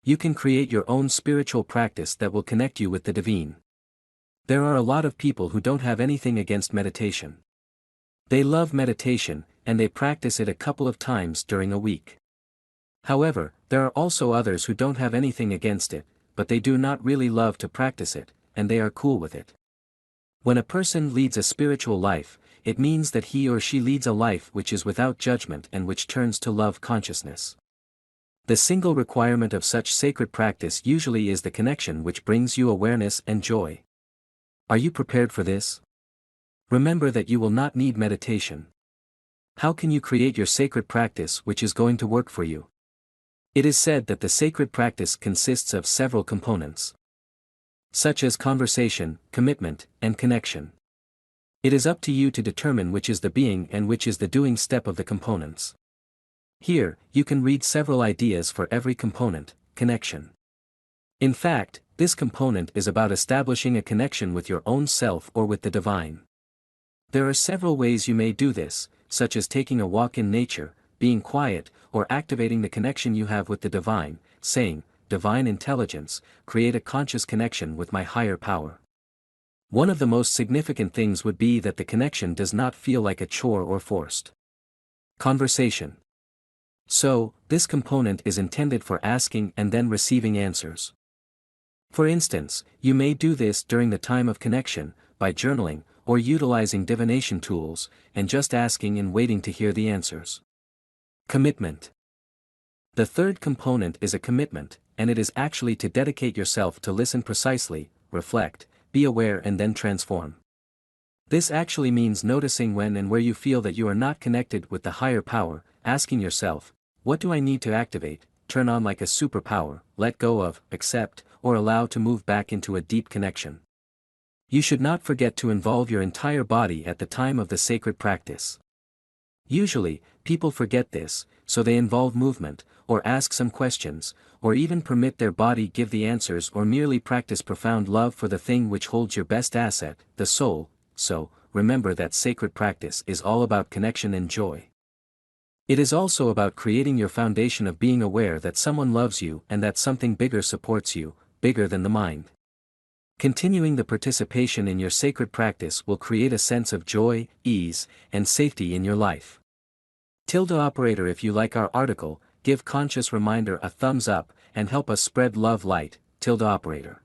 You can create your own spiritual practice that will connect you with the divine. There are a lot of people who don't have anything against meditation. They love meditation, and they practice it a couple of times during a week. However, there are also others who don't have anything against it, but they do not really love to practice it, and they are cool with it. When a person leads a spiritual life, it means that he or she leads a life which is without judgment and which turns to love consciousness. The single requirement of such sacred practice usually is the connection which brings you awareness and joy. Are you prepared for this? Remember that you will not need meditation. How can you create your sacred practice which is going to work for you? It is said that the sacred practice consists of several components, such as conversation, commitment, and connection. It is up to you to determine which is the being and which is the doing step of the components. Here, you can read several ideas for every component, connection. In fact, this component is about establishing a connection with your own self or with the divine. There are several ways you may do this, such as taking a walk in nature, being quiet, or activating the connection you have with the divine, saying, "Divine intelligence, create a conscious connection with my higher power." One of the most significant things would be that the connection does not feel like a chore or forced. Conversation. So, this component is intended for asking and then receiving answers. For instance, you may do this during the time of connection, by journaling, or utilizing divination tools, and just asking and waiting to hear the answers. Commitment. The third component is a commitment, and it is actually to dedicate yourself to listen precisely, reflect, be aware and then transform. This actually means noticing when and where you feel that you are not connected with the higher power, asking yourself, what do I need to activate, turn on like a superpower, let go of, accept, or allow to move back into a deep connection. You should not forget to involve your entire body at the time of the sacred practice. Usually, people forget this, so they involve movement, or ask some questions, or even permit their body give the answers or merely practice profound love for the thing which holds your best asset, the soul. So, remember that sacred practice is all about connection and joy. It is also about creating your foundation of being aware that someone loves you and that something bigger supports you, bigger than the mind. Continuing the participation in your sacred practice will create a sense of joy, ease, and safety in your life. Operator, if you like our article, give Conscious Reminder a thumbs up, and help us spread love light. Operator.